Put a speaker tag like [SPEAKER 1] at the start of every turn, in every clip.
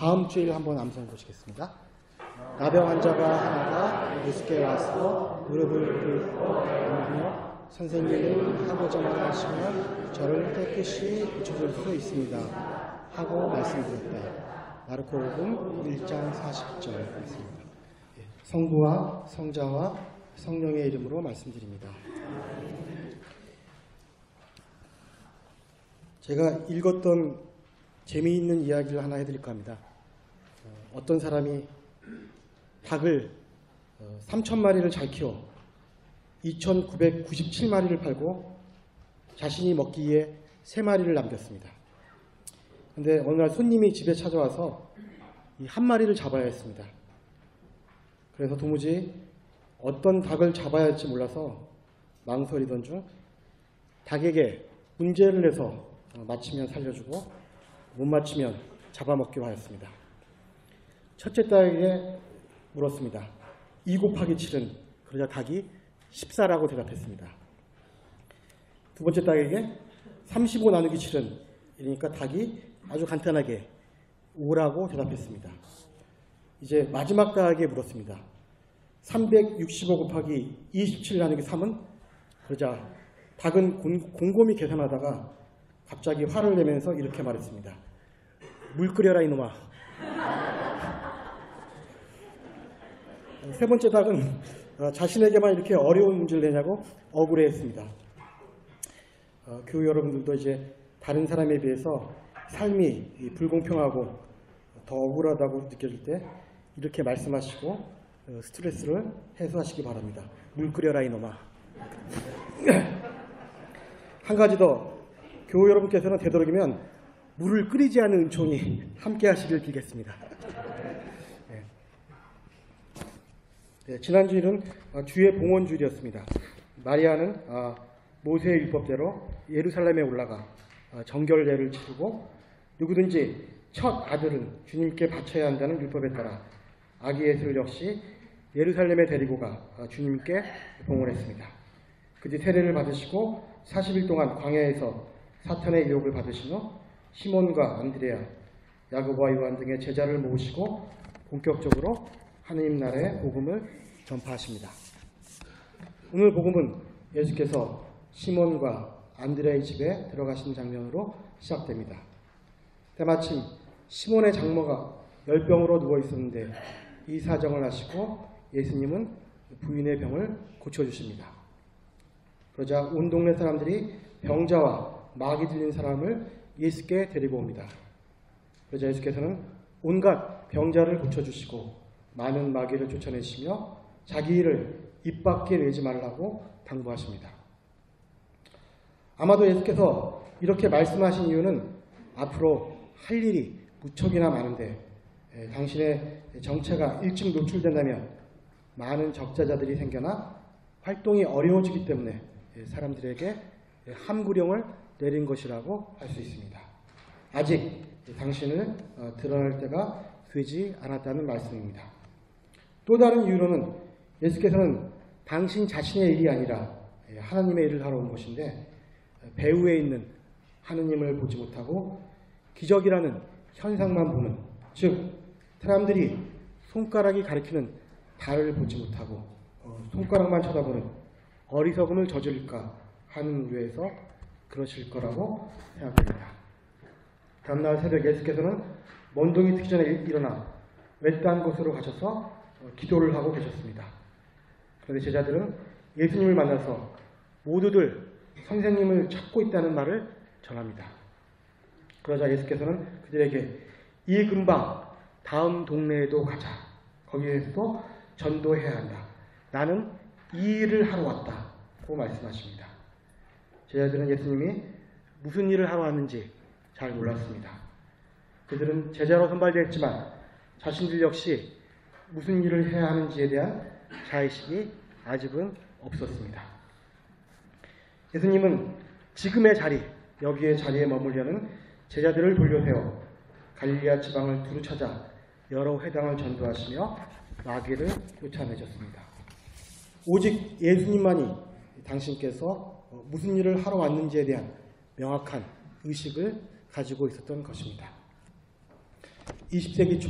[SPEAKER 1] 다음 주일 한번 암송해 보시겠습니다. 나병 환자가 하나가 예수께 와서 무릎을 꿇고 울며 선생님을 하고자만 하시면 저를 깨끗이 고쳐줄 수 있습니다 하고 말씀드렸다. 마르코복음 1장 40절 말씀입니다. 성부와 성자와 성령의 이름으로 말씀드립니다. 제가 읽었던 재미있는 이야기를 하나 해드릴까 합니다. 어떤 사람이 닭을 3,000마리를 잘 키워 2,997마리를 팔고 자신이 먹기에 3마리를 남겼습니다. 그런데 어느 날 손님이 집에 찾아와서 이 한 마리를 잡아야 했습니다. 그래서 도무지 어떤 닭을 잡아야 할지 몰라서 망설이던 중 닭에게 문제를 내서 맞히면 살려주고 못 맞히면 잡아먹기로 하였습니다. 첫째 닭에게 물었습니다. 2 곱하기 7은? 그러자 닭이 14라고 대답했습니다. 두 번째 닭에게 35 나누기 7은? 이러니까 닭이 아주 간단하게 5라고 대답했습니다. 이제 마지막 닭에게 물었습니다. 365 곱하기 27 나누기 3은? 그러자 닭은 곰곰이 계산하다가 갑자기 화를 내면서 이렇게 말했습니다. 물 끓여라 이놈아. 세 번째 닭은 자신에게만 이렇게 어려운 문제를 내냐고 억울해했습니다. 교우 여러분들도 이제 다른 사람에 비해서 삶이 불공평하고 더 억울하다고 느껴질 때 이렇게 말씀하시고 스트레스를 해소하시기 바랍니다. 물 끓여라 이놈아. 한 가지 더, 교우 여러분께서는 되도록이면 물을 끓이지 않은 은총이 함께 하시길 빌겠습니다. 네, 지난 주일은 주의 봉헌주일이었습니다. 마리아는 모세의 율법대로 예루살렘에 올라가 정결례를 치르고 누구든지 첫 아들은 주님께 바쳐야 한다는 율법에 따라 아기 예수를 역시 예루살렘에 데리고 가 주님께 봉헌했습니다. 그뒤 세례를 받으시고 40일 동안 광야에서 사탄의 유혹을 받으신 후 시몬과 안드레아, 야고보와 요한 등의 제자를 모으시고 본격적으로 하느님 나라의 복음을 전파하십니다. 오늘 복음은 예수께서 시몬과 안드레아의 집에 들어가신 장면으로 시작됩니다. 때마침 시몬의 장모가 열병으로 누워 있었는데 이 사정을 아시고 예수님은 부인의 병을 고쳐주십니다. 그러자 온 동네 사람들이 병자와 마귀 들린 사람을 예수께 데리고 옵니다. 그러자 예수께서는 온갖 병자를 고쳐주시고 많은 마귀를 쫓아내시며 자기 일을 입 밖에 내지 말라고 당부하십니다. 아마도 예수께서 이렇게 말씀하신 이유는 앞으로 할 일이 무척이나 많은데 당신의 정체가 일찍 노출된다면 많은 적자자들이 생겨나 활동이 어려워지기 때문에 사람들에게 함구령을 내린 것이라고 할 수 있습니다. 아직 당신을 드러낼 때가 되지 않았다는 말씀입니다. 또 다른 이유로는 예수께서는 당신 자신의 일이 아니라 하나님의 일을 하러 온 것인데 배후에 있는 하느님을 보지 못하고 기적이라는 현상만 보는, 즉 사람들이 손가락이 가리키는 달을 보지 못하고 손가락만 쳐다보는 어리석음을 저지를까 하는 우려에서 그러실 거라고 생각됩니다. 다음날 새벽 예수께서는 먼동이 트기 전에 일어나 외딴 곳으로 가셔서 기도를 하고 계셨습니다. 그런데 제자들은 예수님을 만나서 모두들 선생님을 찾고 있다는 말을 전합니다. 그러자 예수께서는 그들에게 이 근방 다음 동네에도 가자. 거기에서도 전도해야 한다. 나는 이 일을 하러 왔다고 말씀하십니다. 제자들은 예수님이 무슨 일을 하러 왔는지 잘 몰랐습니다. 그들은 제자로 선발되었지만 자신들 역시 무슨 일을 해야 하는지에 대한 자의식이 아직은 없었습니다. 예수님은 지금의 자리, 여기의 자리에 머물려는 제자들을 돌려세워 갈릴리아 지방을 두루 찾아 여러 회당을 전도하시며 마귀를 쫓아내셨습니다. 오직 예수님만이 당신께서 무슨 일을 하러 왔는지에 대한 명확한 의식을 가지고 있었던 것입니다. 20세기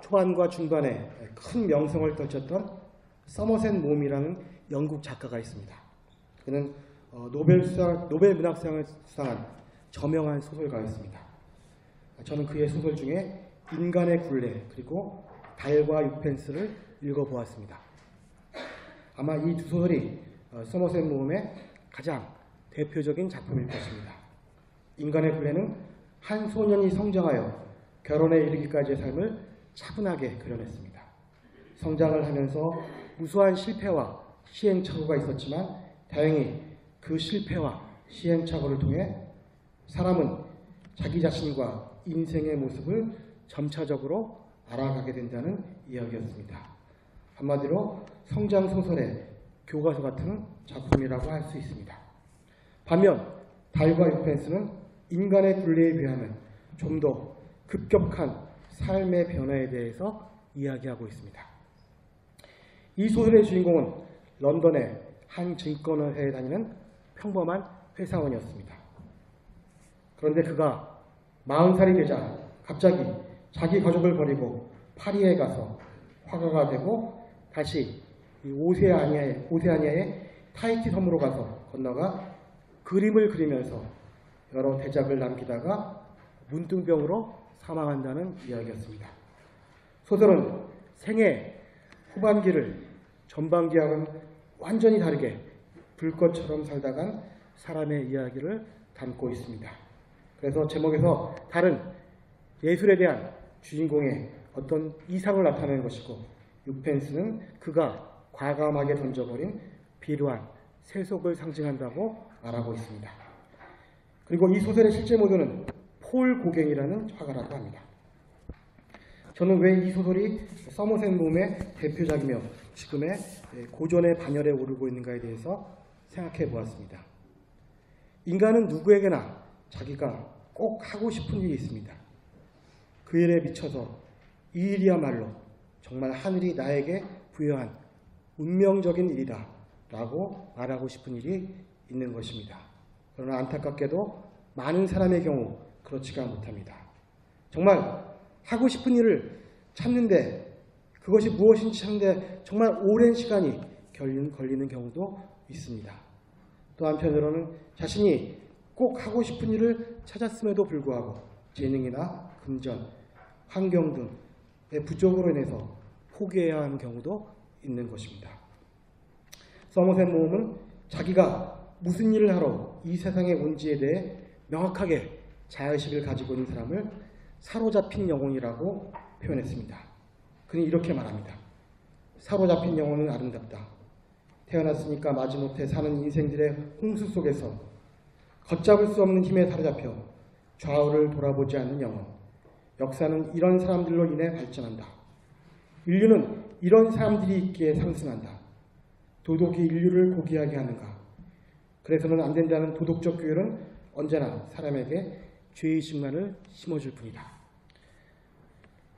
[SPEAKER 1] 초반과 중반에 큰 명성을 떨쳤던 서머셋 mom이라는 영국 작가가 있습니다. 그는 노벨 문학상을 수상한 저명한 소설가였습니다. 저는 그의 소설 중에 인간의 굴레 그리고 달과 육펜스를 읽어보았습니다. 아마 이 두 소설이 서머셋 mom의 가장 대표적인 작품일 것입니다. 인간의 굴레는 한 소년이 성장하여 결혼에 이르기까지의 삶을 차분하게 그려냈습니다. 성장을 하면서 무수한 실패와 시행착오가 있었지만 다행히 그 실패와 시행착오를 통해 사람은 자기 자신과 인생의 모습을 점차적으로 알아가게 된다는 이야기였습니다. 한마디로 성장 소설의 교과서 같은 작품이라고 할 수 있습니다. 반면 달과 육펜스는 인간의 굴레에 비하면 좀 더 급격한 삶의 변화에 대해서 이야기하고 있습니다. 이 소설의 주인공은 런던의 한 증권회사에 다니는 평범한 회사원이었습니다. 그런데 그가 40살이 되자 갑자기 자기 가족을 버리고 파리에 가서 화가가 되고 다시 오세아니아의 타히티 섬으로 가서 건너가 그림을 그리면서 여러 대작을 남기다가 문둥병으로 사망한다는 이야기였습니다. 소설은 생애 후반기를 전반기와는 완전히 다르게 불꽃처럼 살다간 사람의 이야기를 담고 있습니다. 그래서 제목에서 다른 예술에 대한 주인공의 어떤 이상을 나타내는 것이고 육펜스는 그가 과감하게 던져버린 비루한 세속을 상징한다고 말하고 있습니다. 그리고 이 소설의 실제 모델은 폴 고갱이라는 화가라고 합니다. 저는 왜 이 소설이 서머셋 mom의 대표작이며 지금의 고전의 반열에 오르고 있는가에 대해서 생각해 보았습니다. 인간은 누구에게나 자기가 꼭 하고 싶은 일이 있습니다. 그 일에 미쳐서 이 일이야말로 정말 하늘이 나에게 부여한 운명적인 일이다 라고 말하고 싶은 일이 있는 것입니다. 그러나 안타깝게도 많은 사람의 경우 그렇지가 못합니다. 정말 하고 싶은 일을 찾는데 그것이 무엇인지 찾는데 정말 오랜 시간이 걸리는 경우도 있습니다. 또 한편으로는 자신이 꼭 하고 싶은 일을 찾았음에도 불구하고 재능이나 금전, 환경 등의 부족으로 인해서 포기해야 하는 경우도 있는 것입니다. 서머셋 mom은 자기가 무슨 일을 하러 이 세상에 온지에 대해 명확하게 자의식을 가지고 있는 사람을 사로잡힌 영혼이라고 표현했습니다. 그는 이렇게 말합니다. 사로잡힌 영혼은 아름답다. 태어났으니까 마지못해 사는 인생들의 홍수 속에서 걷잡을 수 없는 힘에 사로잡혀 좌우를 돌아보지 않는 영혼. 역사는 이런 사람들로 인해 발전한다. 인류는 이런 사람들이 있기에 상승한다. 도덕이 인류를 고귀하게 하는가? 그래서는 안 된다는 도덕적 규율은 언제나 사람에게 죄의식만을 심어줄 뿐이다.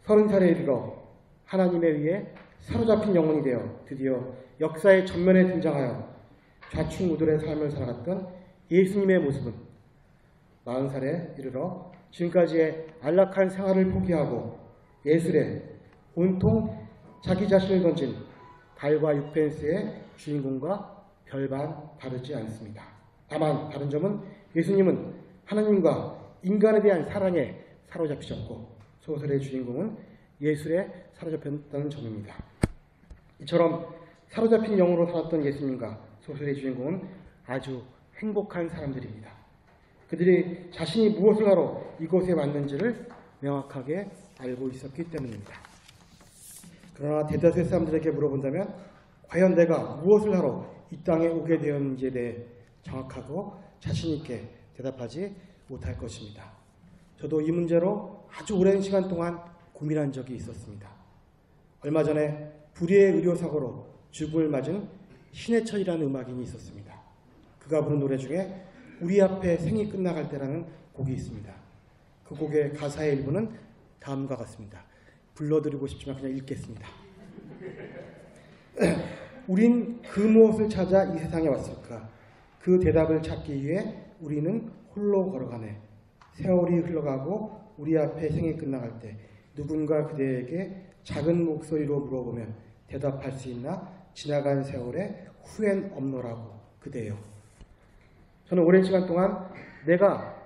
[SPEAKER 1] 30살에 이르러 하나님에 의해 사로잡힌 영혼이 되어 드디어 역사의 전면에 등장하여 좌충우돌의 삶을 살아갔던 예수님의 모습은 40살에 이르러 지금까지의 안락한 생활을 포기하고 예술에 온통 자기 자신을 던진 달과 육펜스의 주인공과 별반 다르지 않습니다. 다만 다른 점은 예수님은 하나님과 인간에 대한 사랑에 사로잡히셨고 소설의 주인공은 예술에 사로잡혔다는 점입니다. 이처럼 사로잡힌 영으로 살았던 예수님과 소설의 주인공은 아주 행복한 사람들입니다. 그들이 자신이 무엇을 하러 이곳에 왔는지를 명확하게 알고 있었기 때문입니다. 그러나 대다수의 사람들에게 물어본다면 과연 내가 무엇을 하러 이 땅에 오게 되었는지에 대해 정확하고 자신 있게 대답하지 못할 것입니다. 저도 이 문제로 아주 오랜 시간 동안 고민한 적이 있었습니다. 얼마 전에 불의의 의료사고로 죽음을 맞은 신해철이라는 음악인이 있었습니다. 그가 부른 노래 중에 우리 앞에 생이 끝나갈 때라는 곡이 있습니다. 그 곡의 가사의 일부는 다음과 같습니다. 불러드리고 싶지만 그냥 읽겠습니다. 우린 그 무엇을 찾아 이 세상에 왔을까? 그 대답을 찾기 위해 우리는 홀로 걸어가네. 세월이 흘러가고 우리 앞에 생이 끝나갈 때 누군가 그대에게 작은 목소리로 물어보면 대답할 수 있나? 지나간 세월에 후회는 없노라고 그대여. 저는 오랜 시간 동안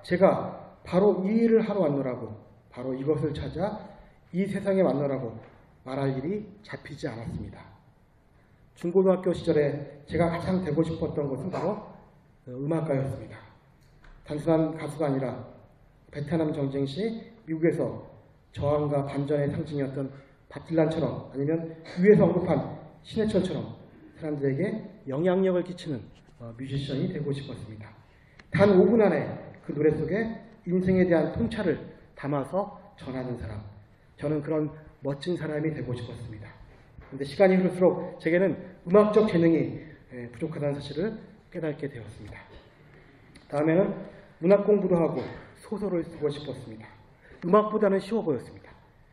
[SPEAKER 1] 제가 바로 이 일을 하러 왔노라고, 바로 이것을 찾아 이 세상에 왔노라고 말할 일이 잡히지 않았습니다. 중고등학교 시절에 제가 가장 되고 싶었던 것은 바로 음악가였습니다. 단순한 가수가 아니라 베트남 전쟁 시 미국에서 저항과 반전의 상징이었던 밥 딜란처럼, 아니면 위에서 언급한 신해철처럼 사람들에게 영향력을 끼치는 뮤지션이 되고 싶었습니다. 단 5분 안에 그 노래 속에 인생에 대한 통찰을 담아서 전하는 사람, 저는 그런 멋진 사람이 되고 싶었습니다. 그런데 시간이 흐를수록 제게는 음악적 재능이 부족하다는 사실을 깨닫게 되었습니다. 다음에는 문학 공부도 하고 소설을 쓰고 싶었습니다. 음악보다는 쉬워 보였습니다.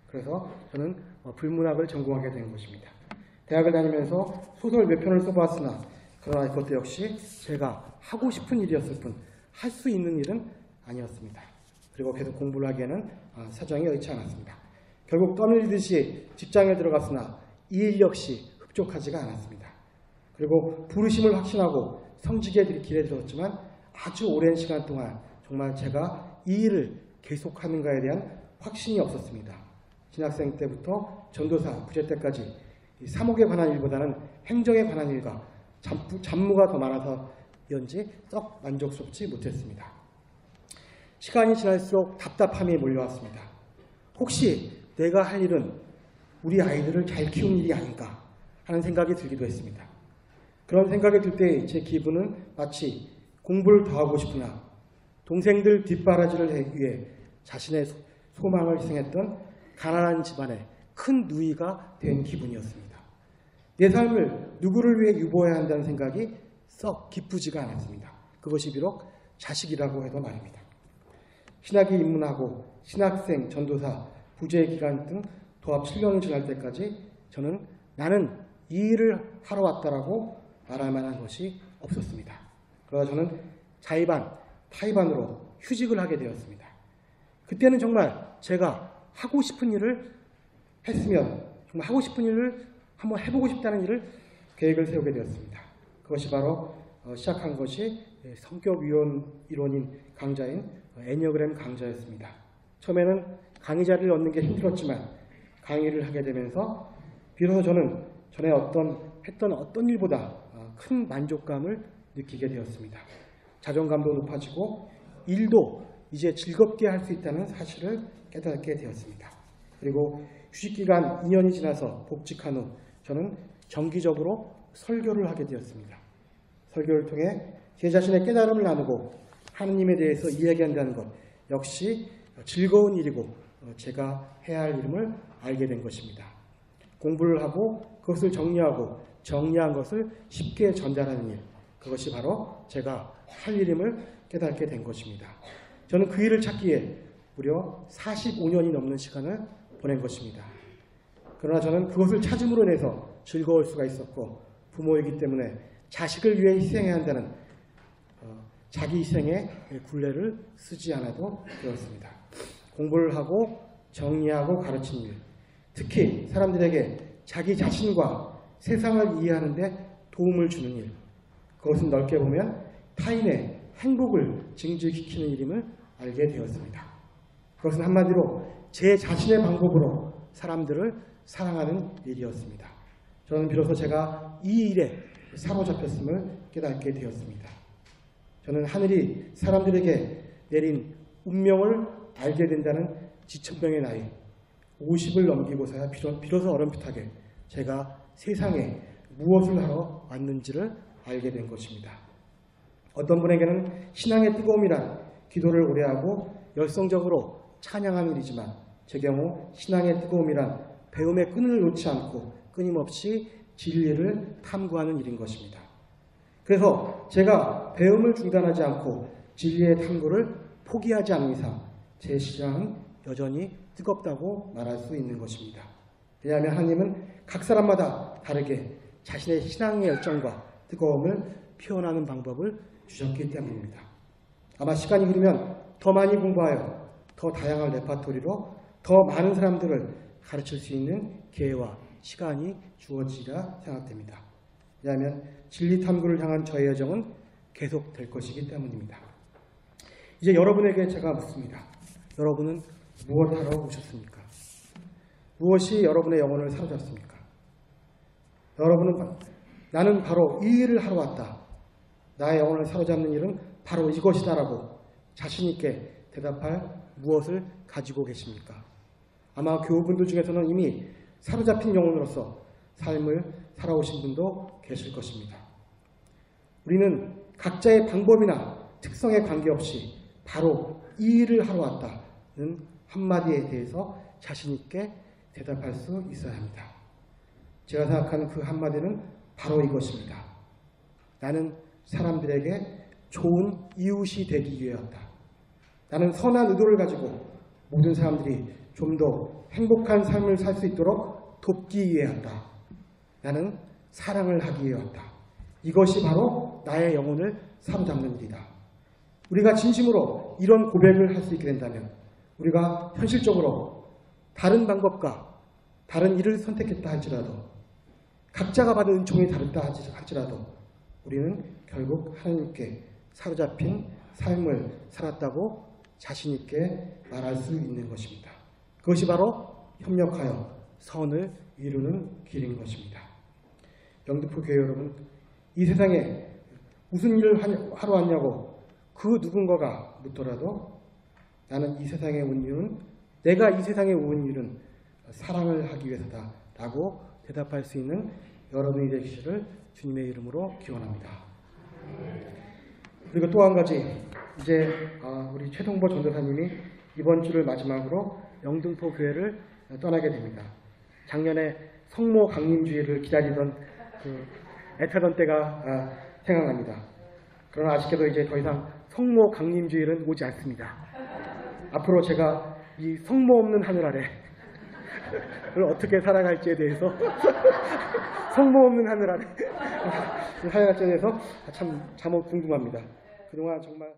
[SPEAKER 1] 그래서 저는 불문학을 전공하게 된 것입니다. 대학을 다니면서 소설 몇 편을 써보았으나 그러나 그것도 역시 제가 하고 싶은 일이었을 뿐 할 수 있는 일은 아니었습니다. 그리고 계속 공부를 하기에는 사정이 여의치 않았습니다. 결국 떠밀리듯이 직장에 들어갔으나 이 일 역시 흡족하지가 않았습니다. 그리고 부르심을 확신하고 성직의 길에 들었지만 아주 오랜 시간 동안 정말 제가 이 일을 계속하는가에 대한 확신이 없었습니다. 신학생 때부터 전도사, 부재 때까지 이 사목에 관한 일보다는 행정에 관한 일과 잡무가 더 많아서였는지 썩 만족스럽지 못했습니다. 시간이 지날수록 답답함이 몰려왔습니다. 혹시 내가 할 일은 우리 아이들을 잘 키우는 일이 아닌가 하는 생각이 들기도 했습니다. 그런 생각이 들 때 제 기분은 마치 공부를 더 하고 싶으나 동생들 뒷바라지를 위해 자신의 소망을 희생했던 가난한 집안의 큰 누이가 된 기분이었습니다. 내 삶을 누구를 위해 유보해야 한다는 생각이 썩 기쁘지가 않았습니다. 그것이 비록 자식이라고 해도 말입니다. 신학이 입문하고 신학생, 전도사, 부재 기간 등 도합 7년을 지날 때까지 저는 나는 이 일을 하러 왔다라고 말할 만한 것이 없었습니다. 그러다 저는 자의반, 타의반으로 휴직을 하게 되었습니다. 그때는 정말 제가 하고 싶은 일을 했으면 정말 하고 싶은 일을 한번 해보고 싶다는 일을 계획을 세우게 되었습니다. 그것이 바로 시작한 것이 성격 이론인 강좌인 애니어그램 강좌였습니다. 처음에는 강의 자리를 얻는 게 힘들었지만 강의를 하게 되면서 비로소 저는 전에 했던 어떤 일보다 큰 만족감을 느끼게 되었습니다. 자존감도 높아지고 일도 이제 즐겁게 할 수 있다는 사실을 깨닫게 되었습니다. 그리고 휴식기간 2년이 지나서 복직한 후 저는 정기적으로 설교를 하게 되었습니다. 설교를 통해 제 자신의 깨달음을 나누고 하느님에 대해서 이야기한다는 것 역시 즐거운 일이고 제가 해야 할 일임을 알게 된 것입니다. 공부를 하고 그것을 정리하고 정리한 것을 쉽게 전달하는 일, 그것이 바로 제가 할 일임을 깨닫게 된 것입니다. 저는 그 일을 찾기에 무려 45년이 넘는 시간을 보낸 것입니다. 그러나 저는 그것을 찾음으로 인해서 즐거울 수가 있었고 부모이기 때문에 자식을 위해 희생해야 한다는 자기 희생의 굴레를 쓰지 않아도 되었습니다. 공부를 하고 정리하고 가르치는 일, 특히 사람들에게 자기 자신과 세상을 이해하는 데 도움을 주는 일, 그것은 넓게 보면 타인의 행복을 증진시키는 일임을 알게 되었습니다. 그것은 한마디로 제 자신의 방법으로 사람들을 사랑하는 일이었습니다. 저는 비로소 제가 이 일에 사로잡혔음을 깨닫게 되었습니다. 저는 하늘이 사람들에게 내린 운명을 알게 된다는 지천병의 나이 50을 넘기고서야 비로소 어렴풋하게 제가 세상에 무엇을 하러 왔는지를 알게 된 것입니다. 어떤 분에게는 신앙의 뜨거움이란 기도를 오래 하고 열성적으로 찬양하는 일이지만 제 경우 신앙의 뜨거움이란 배움의 끈을 놓지 않고 끊임없이 진리를 탐구하는 일인 것입니다. 그래서 제가 배움을 중단하지 않고 진리의 탐구를 포기하지 않는 이상 제 신앙은 여전히 뜨겁다고 말할 수 있는 것입니다. 왜냐하면 하나님은 각 사람마다 다르게 자신의 신앙의 열정과 뜨거움을 표현하는 방법을 주셨기 때문입니다. 아마 시간이 흐르면 더 많이 공부하여 더 다양한 레파토리로 더 많은 사람들을 가르칠 수 있는 기회와 시간이 주어지리라 생각됩니다. 왜냐하면 진리 탐구를 향한 저의 여정은 계속될 것이기 때문입니다. 이제 여러분에게 제가 묻습니다. 여러분은 무엇하러 오셨습니까? 무엇이 여러분의 영혼을 사로잡습니까? 여러분은 나는 바로 이 일을 하러 왔다. 나의 영혼을 사로잡는 일은 바로 이것이다라고 자신 있게 대답할 무엇을 가지고 계십니까? 아마 교우분들 중에서는 이미 사로잡힌 영혼으로서 삶을 살아오신 분도 계실 것입니다. 우리는 각자의 방법이나 특성에 관계없이 바로 이 일을 하러 왔다는 한마디에 대해서 자신 있게 대답할 수 있어야 합니다. 제가 생각하는 그 한마디는 바로 이것입니다. 나는 사람들에게 좋은 이웃이 되기 위해였다. 나는 선한 의도를 가지고 모든 사람들이 좀 더 행복한 삶을 살 수 있도록 돕기 위해였다. 나는 사랑을 하기 위해였다. 이것이 바로 나의 영혼을 사로잡는 일이다. 우리가 진심으로 이런 고백을 할 수 있게 된다면 우리가 현실적으로 다른 방법과 다른 일을 선택했다 할지라도 각자가 받은 은총이 다르다 할지라도 우리는 결국 하나님께 사로잡힌 삶을 살았다고 자신 있게 말할 수 있는 것입니다. 그것이 바로 협력하여 선을 이루는 길인 것입니다. 영등포 교회 여러분, 이 세상에 무슨 일을 하러 왔냐고 그 누군가가 묻더라도 나는 이 세상에 온 이유는 내가 이 세상에 온 일은 사랑을 하기 위해서다 라고 대답할 수 있는 여러분이 되시기를 주님의 이름으로 기원합니다. 그리고 또 한 가지, 이제 우리 최동보 전도사님이 이번 주를 마지막으로 영등포 교회를 떠나게 됩니다. 작년에 성모 강림주의를 기다리던 애타던 때가 생각납니다. 그러나 아쉽게도 이제 더 이상 성모 강림주의는 오지 않습니다. 앞으로 제가 이 성모 없는 하늘 아래 어떻게 살아갈지에 대해서 성모 없는 하늘 아래 살아갈지에 대해서 참 궁금합니다. 그동안 정말